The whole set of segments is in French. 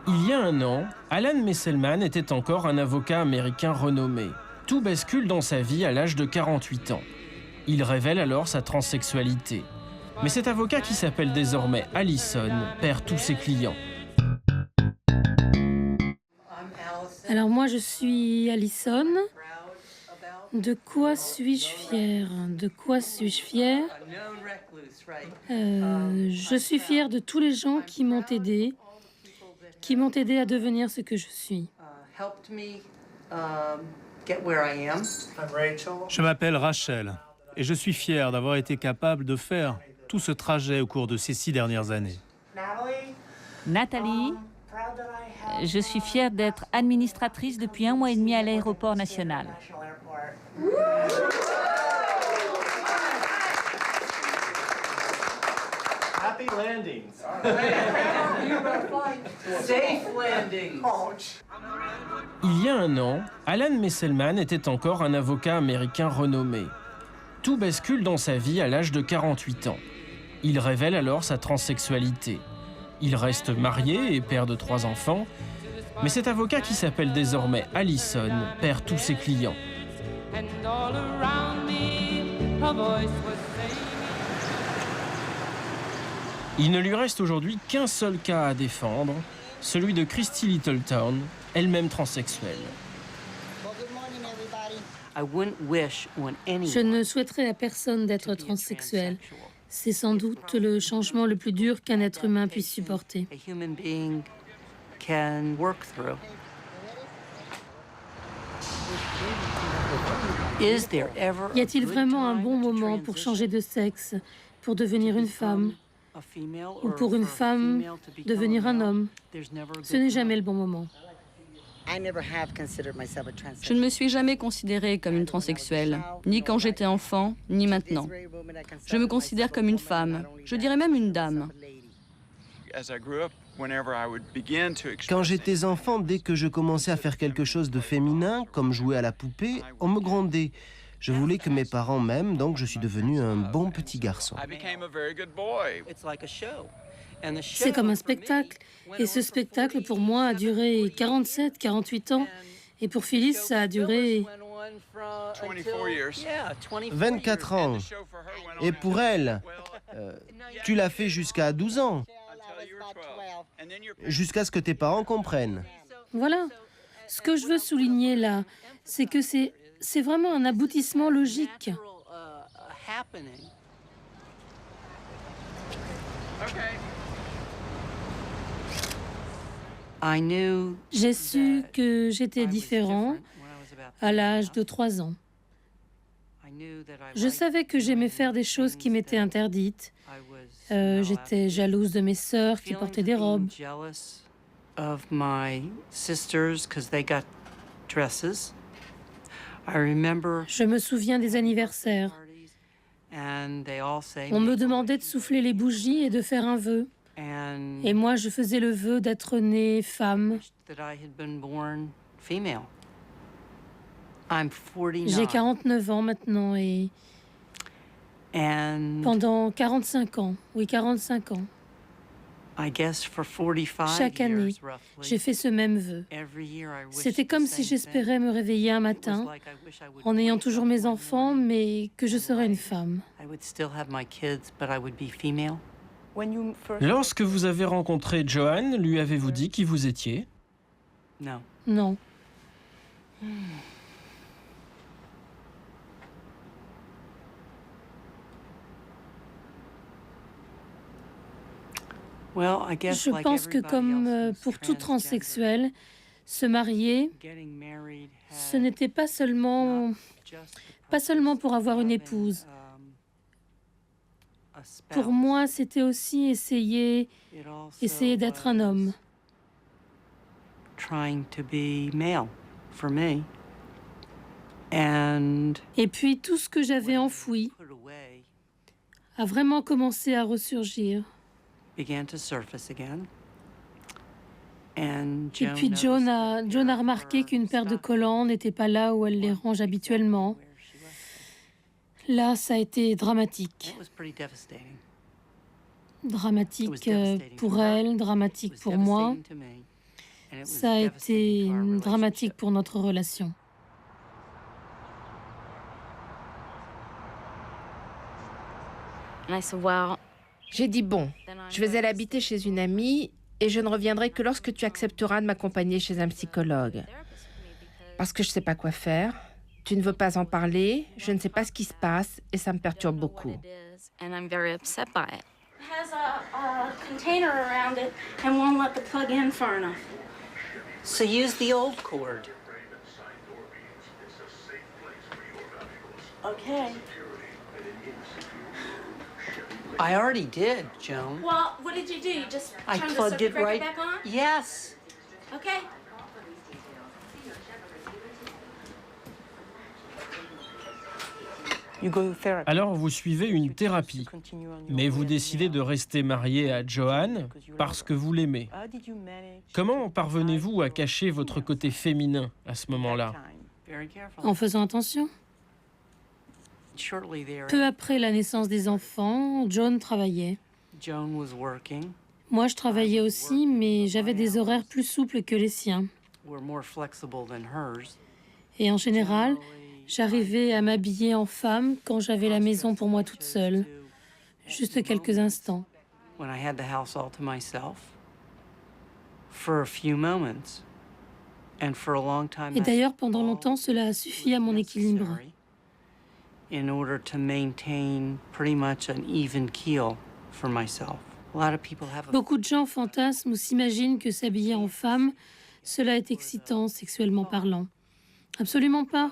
Il y a un an, Alan Messelman était encore un avocat américain renommé. Tout bascule dans sa vie à l'âge de 48 ans. Il révèle alors sa transsexualité. Mais cet avocat qui s'appelle désormais Allison perd tous ses clients. Alors moi, je suis Allison. De quoi suis-je fière? De quoi suis-je fière? Je suis fière de tous les gens qui m'ont aidée à devenir ce que je suis. Je m'appelle Rachel et je suis fier d'avoir été capable de faire tout ce trajet au cours de ces 6 dernières années. Nathalie, je suis fière d'être administratrice depuis 1 mois et demi à l'aéroport national. Happy landings. Safe landings. Il y a un an, Alan Messelman était encore un avocat américain renommé. Tout bascule dans sa vie à l'âge de 48 ans. Il révèle alors sa transsexualité. Il reste marié et père de 3 enfants, mais cet avocat qui s'appelle désormais Allison perd tous ses clients. Il ne lui reste aujourd'hui qu'un seul cas à défendre, celui de Christy Littleton, elle-même transsexuelle. Je ne souhaiterais à personne d'être transsexuel. C'est sans doute le changement le plus dur qu'un être humain puisse supporter. Y a-t-il vraiment un bon moment pour changer de sexe, pour devenir une femme, ou pour une femme devenir un homme? Ce n'est jamais le bon moment. Je ne me suis jamais considérée comme une transsexuelle, ni quand j'étais enfant, ni maintenant. Je me considère comme une femme, je dirais même une dame. Quand j'étais enfant, dès que je commençais à faire quelque chose de féminin, comme jouer à la poupée, on me grondait. Je voulais que mes parents m'aiment, donc je suis devenu un bon petit garçon. C'est comme un spectacle. Et ce spectacle, pour moi, a duré 47, 48 ans. Et pour Phyllis, ça a duré 24 ans. Et pour elle, tu l'as fait jusqu'à 12 ans. Jusqu'à ce que tes parents comprennent. Voilà. Ce que je veux souligner là, c'est que c'est vraiment un aboutissement logique. J'ai su que j'étais différent à l'âge de 3 ans. Je savais que j'aimais faire des choses qui m'étaient interdites. J'étais jalouse de mes sœurs qui portaient des robes. Je me souviens des anniversaires. On me demandait de souffler les bougies et de faire un vœu. Et moi, je faisais le vœu d'être née femme. J'ai 49 ans maintenant et pendant 45 ans, oui 45 ans, chaque année, j'ai fait ce même vœu. C'était comme si j'espérais me réveiller un matin en ayant toujours mes enfants, mais que je serais une femme. Lorsque vous avez rencontré Joanne, lui avez-vous dit qui vous étiez? Non. Je pense que comme pour tout transsexuel, se marier, ce n'était pas seulement pour avoir une épouse. Pour moi, c'était aussi essayer d'être un homme. Et puis tout ce que j'avais enfoui a vraiment commencé à ressurgir. Et puis John a remarqué qu'une paire de collants n'était pas là où elle les range habituellement. Là, ça a été dramatique. Dramatique pour elle, dramatique pour moi. Ça a été dramatique pour notre relation. J'ai dit bon, je vais aller habiter chez une amie et je ne reviendrai que lorsque tu accepteras de m'accompagner chez un psychologue. Parce que je ne sais pas quoi faire, tu ne veux pas en parler, je ne sais pas ce qui se passe et ça me perturbe beaucoup. So use the old cord. Okay. I already did, Joan. Well, what did you do? You just I turned the plugged circuit it breaker right. back on? Yes. Okay. You go to therapy. Alors vous suivez une thérapie, mais vous décidez de rester marié à Joan parce que vous l'aimez. How did you manage? Comment parvenez-vous à cacher votre côté féminin à ce moment-là? Very careful. En faisant attention. Shortly there, Peu après la naissance des enfants, John travaillait. Joan was working. Moi, je travaillais aussi, mais j'avais des horaires plus souples que les siens. We're more flexible than hers. Et en général, j'arrivais à m'habiller en femme quand j'avais la maison pour moi toute seule. Juste quelques instants. When I had the house all to myself. For a few moments. And for a long time. Et d'ailleurs, pendant longtemps, cela a suffi à mon équilibre. In order to maintain pretty much an even keel for myself. A lot of people have a Beaucoup de gens fantasment ou s'imaginent que s'habiller en femme, cela est excitant sexuellement parlant. Absolument pas.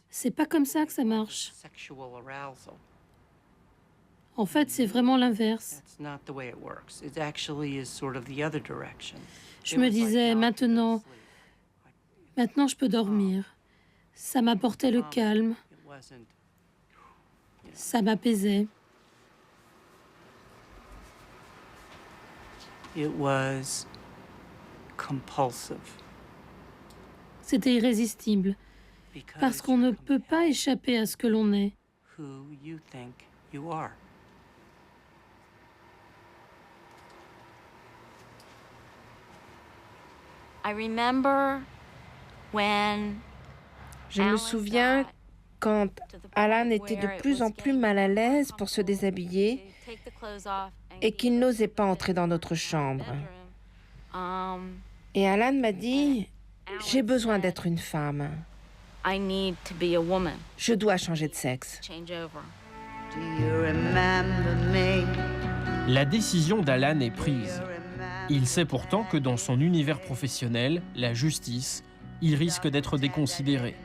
C'est pas comme ça que ça marche. sexual arousal. En fait, c'est vraiment l'inverse. That's not the way it works. It actually is sort of the other direction. Je me disais, maintenant je peux dormir. Ça m'apportait le calme, It wasn't. ça m'apaisait. It was compulsive. C'était irrésistible, Because parce qu'on ne peut pas échapper à ce que l'on est. who you think you are. Je me souviens quand Alan était de plus en plus mal à l'aise pour se déshabiller et qu'il n'osait pas entrer dans notre chambre. Et Alan m'a dit, j'ai besoin d'être une femme. Je dois changer de sexe. La décision d'Alan est prise. Il sait pourtant que dans son univers professionnel, la justice, il risque d'être déconsidéré.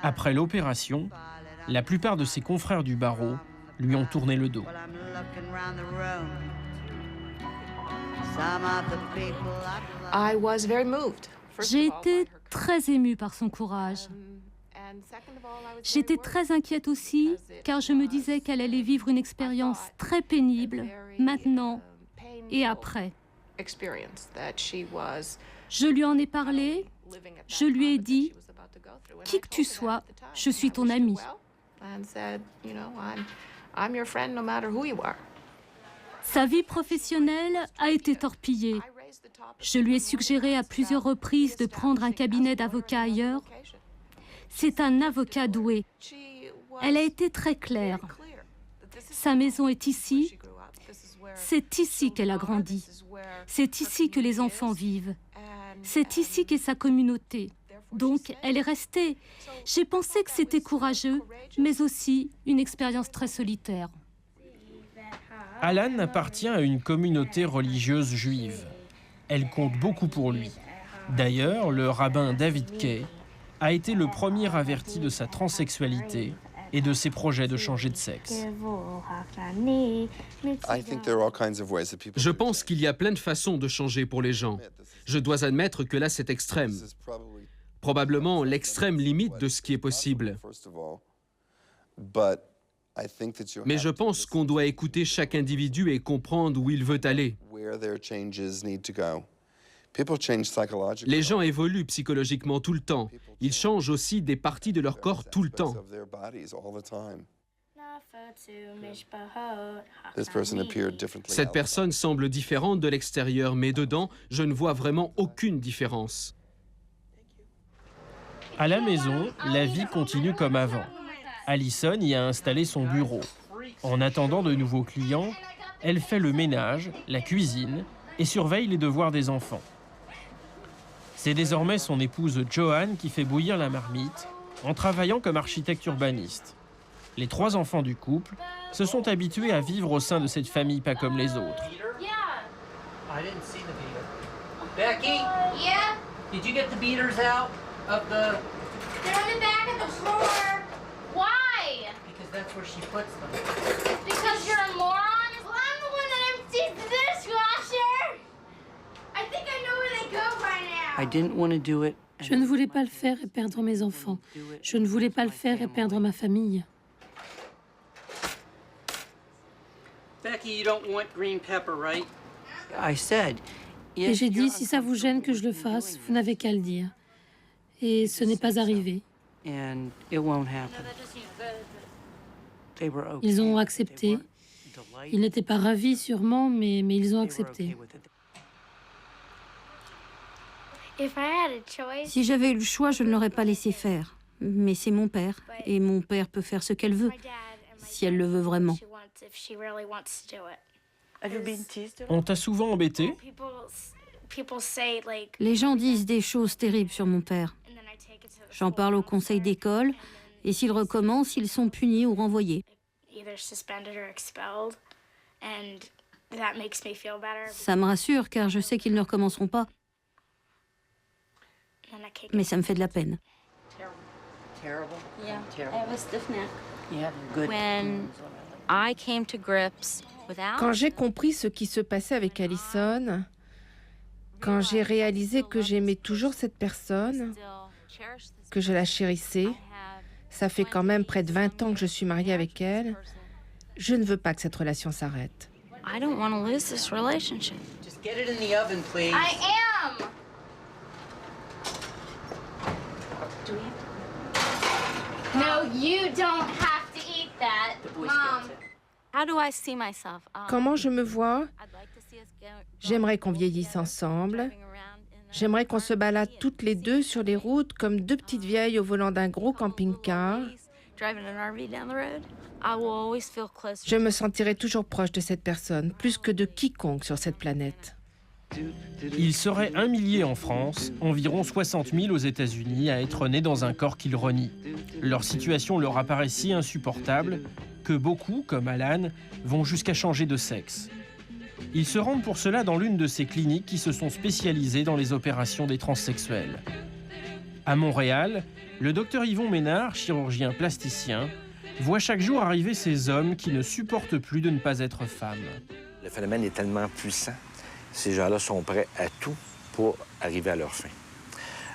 Après l'opération, la plupart de ses confrères du barreau lui ont tourné le dos. J'ai été très émue par son courage. J'étais très inquiète aussi, car je me disais qu'elle allait vivre une expérience très pénible, maintenant et après. Je lui en ai parlé, je lui ai dit, qui que tu sois, je suis ton ami. Sa vie professionnelle a été torpillée. Je lui ai suggéré à plusieurs reprises de prendre un cabinet d'avocat ailleurs. C'est un avocat doué. Elle a été très claire. Sa maison est ici. C'est ici qu'elle a grandi. C'est ici que les enfants vivent. C'est ici qu'est sa communauté. Donc, elle est restée. J'ai pensé que c'était courageux, mais aussi une expérience très solitaire. Alan appartient à une communauté religieuse juive. Elle compte beaucoup pour lui. D'ailleurs, le rabbin David Kay a été le premier averti de sa transsexualité et de ses projets de changer de sexe. Je pense qu'il y a plein de façons de changer pour les gens. Je dois admettre que là, c'est extrême. Probablement l'extrême limite de ce qui est possible. Mais je pense qu'on doit écouter chaque individu et comprendre où il veut aller. Les gens évoluent psychologiquement tout le temps. Ils changent aussi des parties de leur corps tout le temps. Cette personne semble différente de l'extérieur, mais dedans, je ne vois vraiment aucune différence. À la maison, la vie continue comme avant. Allison y a installé son bureau. En attendant de nouveaux clients, elle fait le ménage, la cuisine et surveille les devoirs des enfants. C'est désormais son épouse Joanne qui fait bouillir la marmite en travaillant comme architecte urbaniste. Les 3 enfants du couple se sont habitués à vivre au sein de cette famille pas comme les autres. I didn't see the beater. Becky? Yeah? Did you get the beaters out of the... They're on the back of the drawer. Why? Because that's where she puts them. Because you're a moron? Well, I'm the one that empties the dishwasher. I think I know where they go by now. I didn't want to do it. Je ne voulais pas le faire et perdre mes enfants. Je ne voulais pas le faire et perdre ma famille. Becky, you don't want green pepper, right? I said... Et j'ai dit, si ça vous gêne que je le fasse, vous n'avez qu'à le dire. Et ce n'est pas arrivé. And it won't happen. They were okay. Ils ont accepté. Ils n'étaient pas ravis sûrement, mais ils ont accepté. Si j'avais eu le choix, je ne l'aurais pas laissé faire. Mais c'est mon père, et mon père peut faire ce qu'elle veut, si elle le veut vraiment. On t'a souvent embêté? Les gens disent des choses terribles sur mon père. J'en parle au conseil d'école, et s'ils recommencent, ils sont punis ou renvoyés. Ça me rassure, car je sais qu'ils ne recommenceront pas. Mais ça me fait de la peine. Quand j'ai compris ce qui se passait avec Allison, quand j'ai réalisé que j'aimais toujours cette personne, que je la chérissais, ça fait quand même près de 20 ans que je suis mariée avec elle, je ne veux pas que cette relation s'arrête. I don't want to lose this relationship. Just get it in the oven, please. I am! No, you don't have to eat that, Mom. How do I see myself? Comment je me vois? J'aimerais qu'on vieillisse ensemble. J'aimerais qu'on se balade toutes les deux sur les routes comme 2 petites vieilles au volant d'un gros camping-car. Je me sentirai toujours proche de cette personne, plus que de quiconque sur cette planète. Il serait 1 millier en France, environ 60 000 aux États-Unis à être nés dans un corps qu'ils renient. Leur situation leur apparaît si insupportable que beaucoup, comme Alan, vont jusqu'à changer de sexe. Ils se rendent pour cela dans l'une de ces cliniques qui se sont spécialisées dans les opérations des transsexuels. À Montréal, le docteur Yvon Ménard, chirurgien plasticien, voit chaque jour arriver ces hommes qui ne supportent plus de ne pas être femmes. Le phénomène est tellement puissant. Ces gens-là sont prêts à tout pour arriver à leur fin.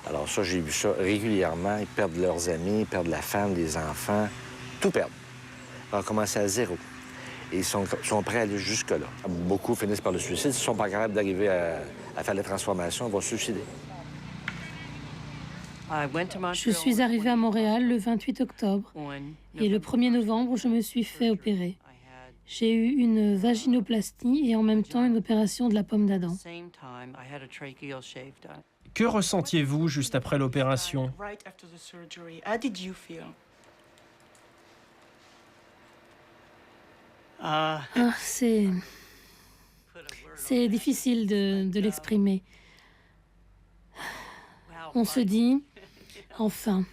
Alors ça, j'ai vu ça régulièrement. Ils perdent leurs amis, ils perdent la femme, les enfants, tout perdent. Ils vont commencer à zéro. Et ils sont prêts à aller jusque-là. Beaucoup finissent par le suicide. S'ils ne sont pas capables d'arriver à faire la transformation, ils vont se suicider. Je suis arrivée à Montréal le 28 octobre et le 1er novembre, je me suis fait opérer. J'ai eu une vaginoplastie et en même temps une opération de la pomme d'Adam. Que ressentiez-vous juste après l'opération? C'est difficile de l'exprimer. On se dit, enfin.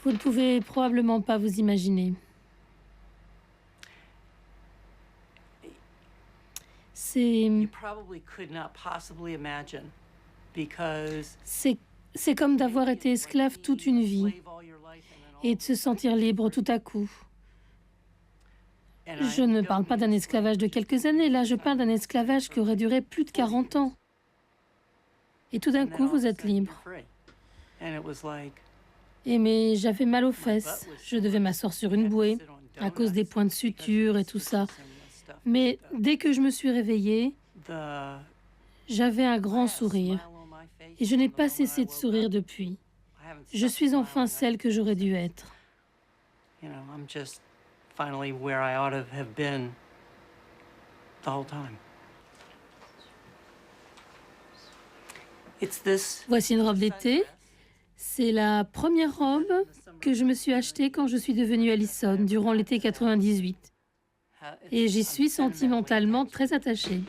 Vous ne pouvez probablement pas vous imaginer. C'est comme d'avoir été esclave toute une vie et de se sentir libre tout à coup. Je ne parle pas d'un esclavage de quelques années, là je parle d'un esclavage qui aurait duré plus de 40 ans. Et tout d'un coup, vous êtes libre. Mais j'avais mal aux fesses, je devais m'asseoir sur une bouée à cause des points de suture et tout ça. Mais dès que je me suis réveillée, j'avais un grand sourire. Et je n'ai pas cessé de sourire depuis. Je suis enfin celle que j'aurais dû être. You know, I'm just finally where I ought to have been the whole time. It's this. Voici une robe d'été. C'est la première robe que je me suis achetée quand je suis devenue Allison durant l'été 98. Et j'y suis sentimentalement très attachée.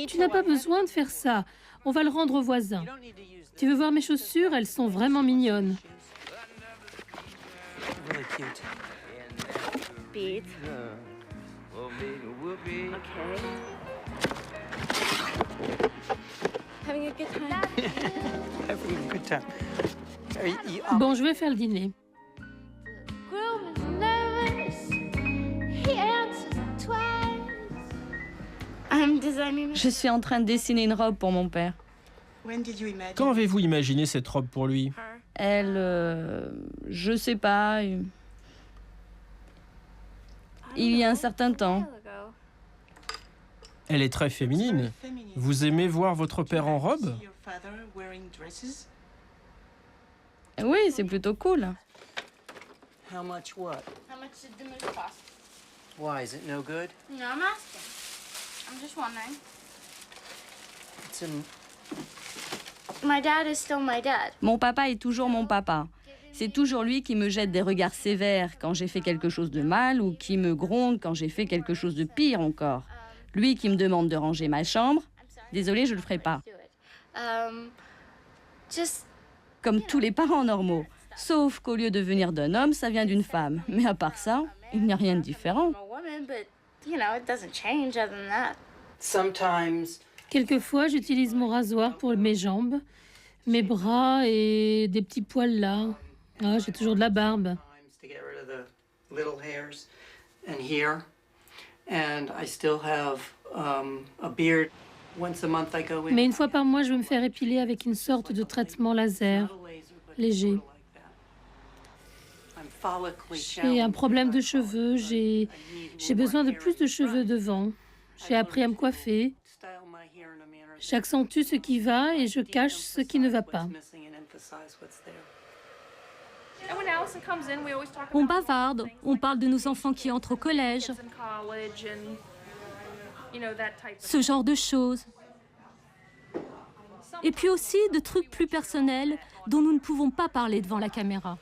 Tu n'as pas besoin de faire ça. On va le rendre au voisin. Tu veux voir mes chaussures? Elles sont vraiment mignonnes. Really cute. Beads. Okay. Having a good time. Having a good time. Bon, je vais faire le dîner. Groom is nervous. He answers twice. I'm designing. Je suis en train de dessiner une robe pour mon père. Quand avez-vous imaginé cette robe pour lui? Elle, je sais pas, il y a un certain temps. Elle est très féminine. Vous aimez voir votre père en robe? Oui, c'est plutôt cool. How much what? How much did the mousse cost? Why, is it no good? No, I'm asking. I'm just wondering. It's in... My dad is still my dad. Mon papa est toujours mon papa. C'est toujours lui qui me jette des regards sévères quand j'ai fait quelque chose de mal ou qui me gronde quand j'ai fait quelque chose de pire encore. Lui qui me demande de ranger ma chambre. Désolée, je le ferai pas. Comme tous les parents normaux. Sauf qu'au lieu de venir d'un homme, ça vient d'une femme. Mais à part ça, il n'y a rien de différent. Sometimes Quelquefois, j'utilise mon rasoir pour mes jambes, mes bras et des petits poils là. Ah, j'ai toujours de la barbe. to get rid of the little hairs and here, and I still have a beard. Once a month I go in. Mais une fois par mois, je vais me faire épiler avec une sorte de traitement laser léger. I'm follically J'ai un problème de cheveux, j'ai besoin de plus de cheveux devant. J'ai appris à me coiffer. style my hair in a manner J'accentue ce qui va et je cache ce qui ne va pas. missing and emphasize what's there. And when Allison comes in, we always talk On about bavarde, on parle de nos enfants qui entrent au collège, kids in college and that type of ce genre de choses. Et puis aussi de trucs plus personnels dont nous ne pouvons pas parler devant la caméra.